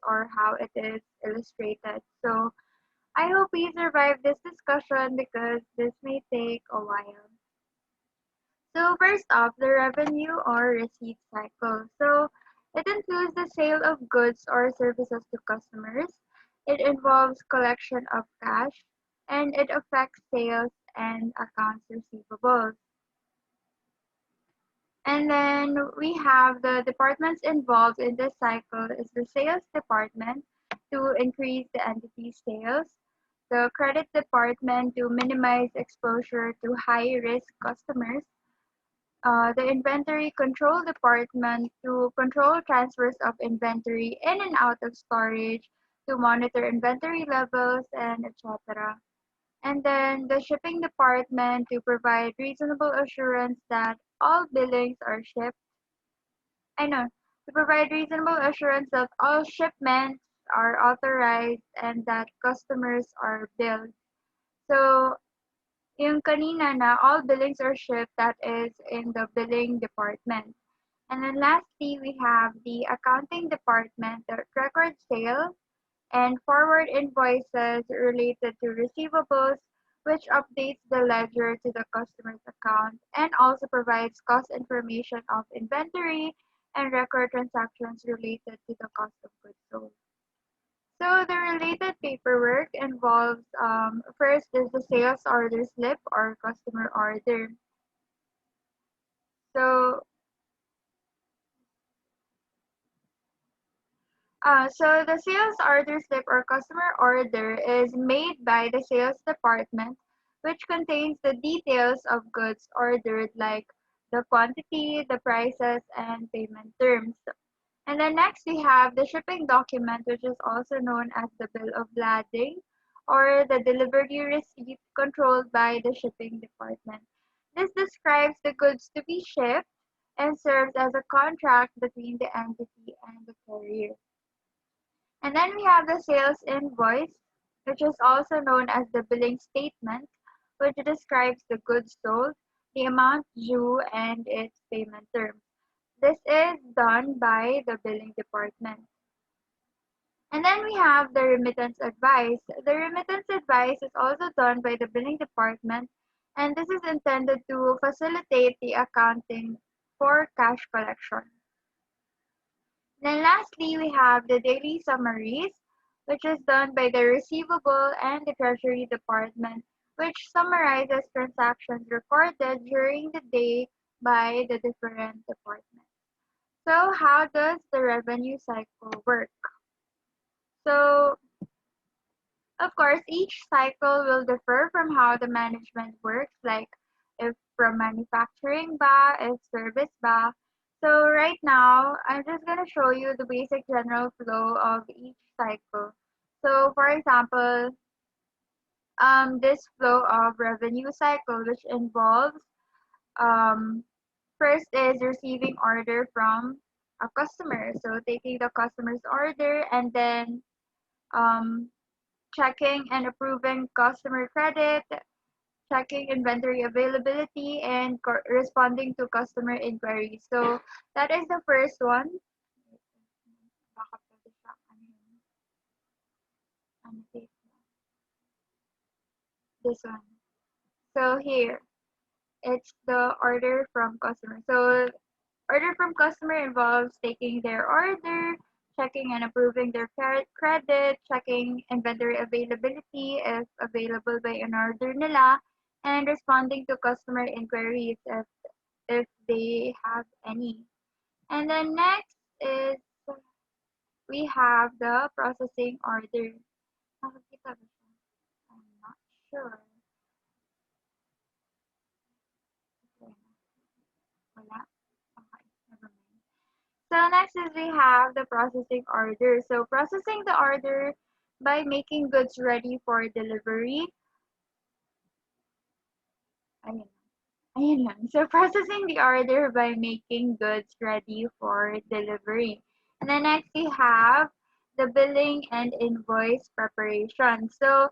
or how it is illustrated. So I hope we survive this discussion because this may take a while. So first off, the revenue or receipt cycle. So it includes the sale of goods or services to customers. It involves collection of cash and it affects sales and accounts receivables. And then we have the departments involved in this cycle is the sales department to increase the entity's sales, the credit department to minimize exposure to high risk customers, the inventory control department to control transfers of inventory in and out of storage, to monitor inventory levels, and etc. And then the shipping department to provide reasonable assurance that all billings are shipped. I know, to provide reasonable assurance that all shipments are authorized and that customers are billed. So, yung kanina na all billings are shipped, that is in the billing department. And then lastly, we have the accounting department that records sales and forward invoices related to receivables, which updates the ledger to the customer's account and also provides cost information of inventory and record transactions related to the cost of goods sold. So the related paperwork involves first is the sales order slip or customer order. So so the sales order slip or customer order is made by the sales department, which contains the details of goods ordered like the quantity, the prices, and payment terms. And then next we have the shipping document, which is also known as the bill of lading or the delivery receipt controlled by the shipping department. This describes the goods to be shipped and serves as a contract between the entity and the carrier. And then we have the sales invoice, which is also known as the billing statement, which describes the goods sold, the amount due, and its payment terms. This is done by the billing department. And then we have the remittance advice. The remittance advice is also done by the billing department, and this is intended to facilitate the accounting for cash collection. Then lastly, we have the daily summaries, which is done by the receivable and the treasury department, which summarizes transactions recorded during the day by the different departments. So how does the revenue cycle work? So of course, each cycle will differ from how the management works, like if from manufacturing ba, if service ba. So right now, I'm just going to show you the basic general flow of each cycle. So for example, this flow of revenue cycle, which involves um, first is receiving order from a customer. So taking the customer's order and then um, checking and approving customer credit, checking inventory availability, and responding to customer inquiries. So that is the first one. Baka pwede siya, annotate this one. So here, it's the order from customer. So order from customer involves taking their order, checking and approving their credit, checking inventory availability if available by an order nila, and responding to customer inquiries if they have any. And then next is we have the processing order. Nakikita ba siya? I'm not sure. Wala? Okay, never mind. So next is we have the processing order. So processing the order by making goods ready for delivery. Ayun. Ayun lang. So processing the order by making goods ready for delivery. And then next we have the billing and invoice preparation. So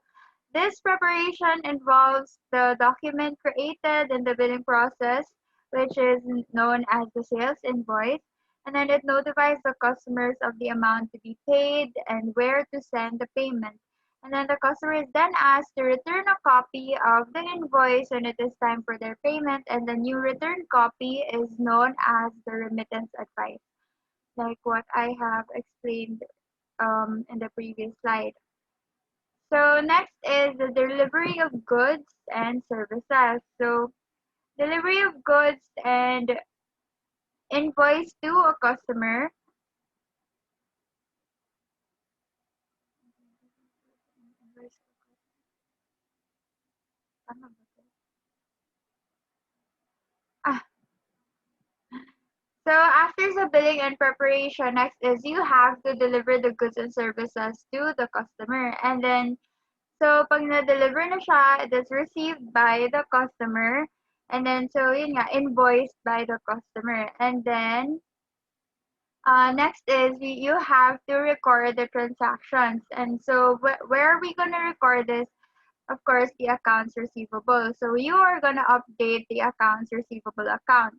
this preparation involves the document created in the billing process, which is known as the sales invoice. And then it notifies the customers of the amount to be paid and where to send the payment. And then the customer is then asked to return a copy of the invoice when it is time for their payment, and the new return copy is known as the remittance advice, like what I have explained in the previous slide. So next is the delivery of goods and services. So delivery of goods and invoice to a customer. Ah, so after the billing and preparation, next is you have to deliver the goods and services to the customer. And then, so pag na-deliver na siya, it is received by the customer. And then, so yun nga, invoiced by the customer. And then, next is you have to record the transactions. And so where are we going to record this? Of course, the accounts receivable. So you are going to update the accounts receivable account.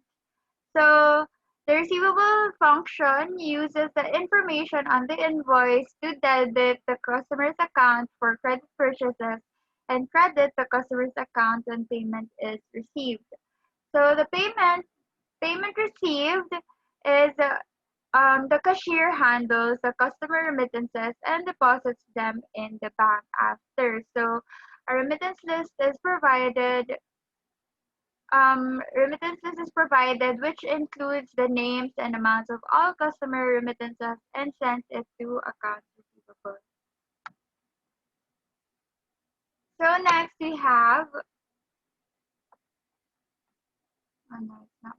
So the receivable function uses the information on the invoice to debit the customer's account for credit purchases and credit the customer's account when payment is received. So the payment received is the cashier handles the customer remittances and deposits them in the bank after. So a remittance list is provided. Remittance list is provided, which includes the names and amounts of all customer remittances and sends it to accounts receivable. So next we have, oh no, it's not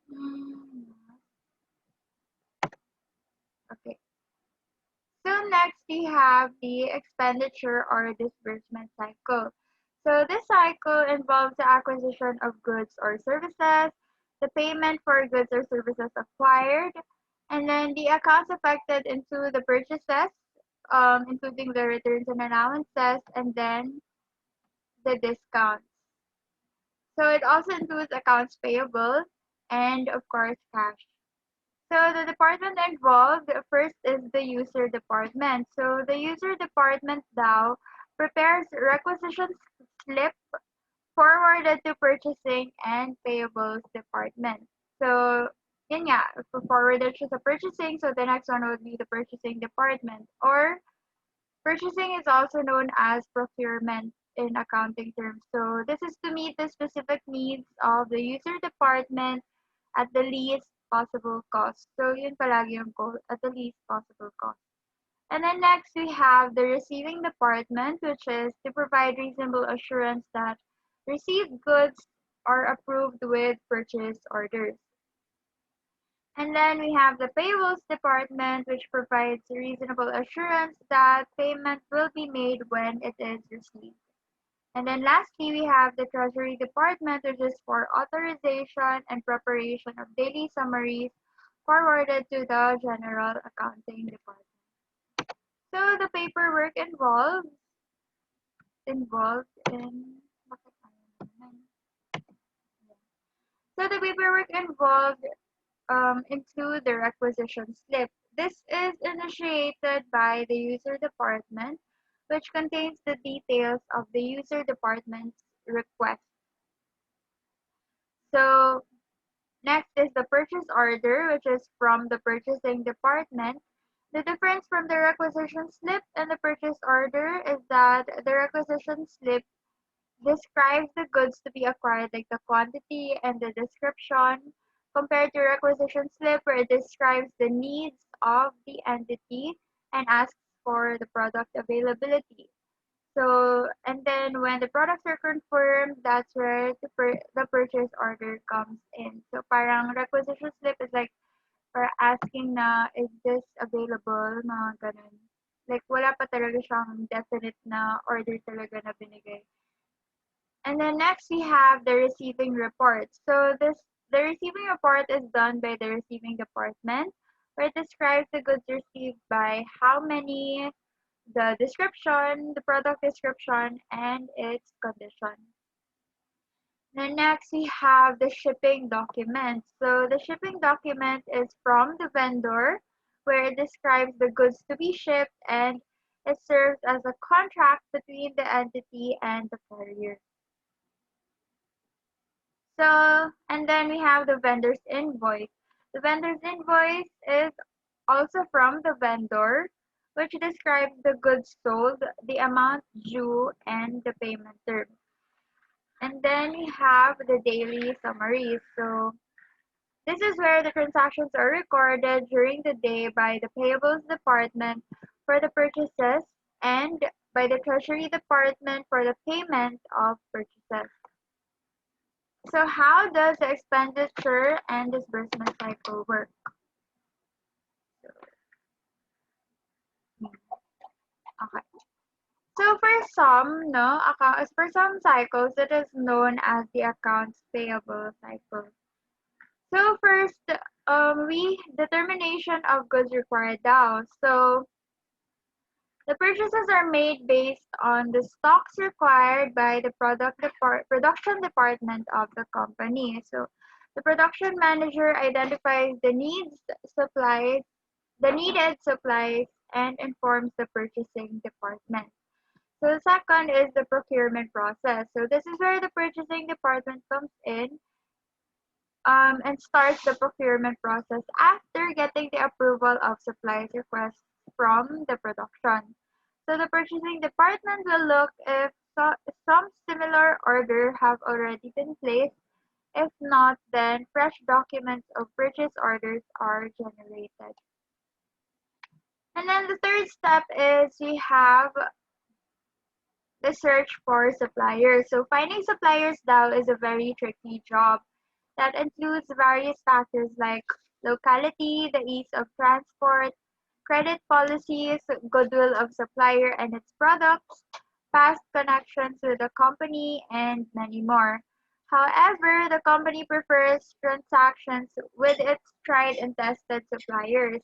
working. Okay. So next we have the expenditure or disbursement cycle. So this cycle involves the acquisition of goods or services, the payment for goods or services acquired, and then the accounts affected into the purchases, including the returns and allowances, and then the discounts. So it also includes accounts payable and of course cash. So the department involved first is the user department. So the user department now prepares requisition slip forwarded to purchasing and payables department. So yun nga, forwarded siya sa purchasing. So the next one would be the purchasing department. Or purchasing is also known as procurement in accounting terms. So this is to meet the specific needs of the user department at the least possible cost. So yun palagi yung goal, at the least possible cost. And then next we have the receiving department, which is to provide reasonable assurance that received goods are approved with purchase orders. And then we have the payables department, which provides reasonable assurance that payment will be made when it is received. And then lastly, we have the treasury department, which is for authorization and preparation of daily summaries forwarded to the general accounting department. So the paperwork involved in so the paperwork involved include the requisition slip. This is initiated by the user department, which contains the details of the user department's request. So next is the purchase order, which is from the purchasing department. The difference from the requisition slip and the purchase order is that the requisition slip describes the goods to be acquired, like the quantity and the description, compared to requisition slip where it describes the needs of the entity and asks for the product availability. So, and then when the products are confirmed, that's where the purchase order comes in. So, parang requisition slip is like for asking na, is this available? Mga ganun. Like, wala pa talaga siyang definite na order talaga na binigay. And then next we have the receiving report. So the receiving report is done by the receiving department, where it describes the goods received by how many, the description, the product description, and its condition. And next, we have the shipping document. So the shipping document is from the vendor, where it describes the goods to be shipped, and it serves as a contract between the entity and the carrier. So, and then we have the vendor's invoice. The vendor's invoice is also from the vendor, which describes the goods sold, the amount due, and the payment term. And then we have the daily summary. So, this is where the transactions are recorded during the day by the payables department for the purchases and by the treasury department for the payment of purchases. So how does the expenditure and disbursement cycle work? Okay. So for some, no, for some cycles, it is known as the accounts payable cycle. So first, we determination of goods required now. So the purchases are made based on the stocks required by the production department of the company. So the production manager identifies the needed supplies and informs the purchasing department. So the second is the procurement process. So this is where the purchasing department comes in and starts the procurement process after getting the approval of supplies requests from the production. So the purchasing department will look if some similar order have already been placed. If not, then fresh documents of purchase orders are generated. And then the third step is we have the search for suppliers. So finding suppliers now is a very tricky job that includes various factors like locality, the ease of transport, credit policies, goodwill of supplier and its products, past connections with the company, and many more. However, the company prefers transactions with its tried and tested suppliers.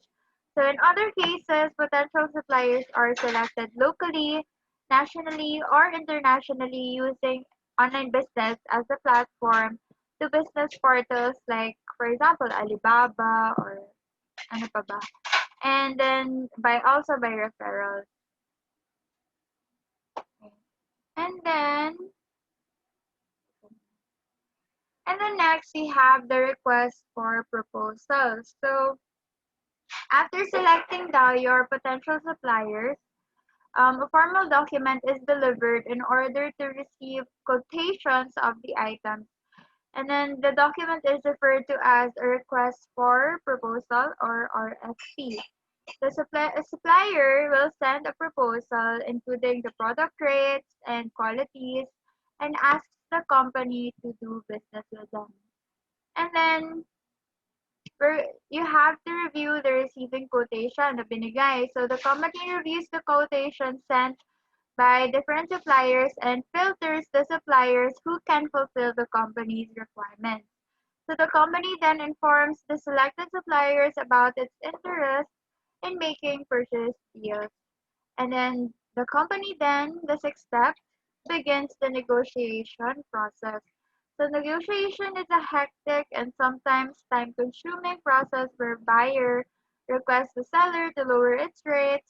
So in other cases, potential suppliers are selected locally, nationally, or internationally using online business as a platform to business portals like, for example, Alibaba or ano pa ba? And then by referrals. And then next we have the request for proposals. So after selecting your potential suppliers, a formal document is delivered in order to receive quotations of the items. And then the document is referred to as a request for proposal or RFP. A supplier will send a proposal including the product rates and qualities and asks the company to do business with them. And then you have to review the receiving quotation na binigay. So the company reviews the quotation sent by different suppliers and filters the suppliers who can fulfill the company's requirements. So the company then informs the selected suppliers about its interest in making purchase deals. And then the company then, the sixth step, begins the negotiation process. So negotiation is a hectic and sometimes time-consuming process where buyer requests the seller to lower its rates,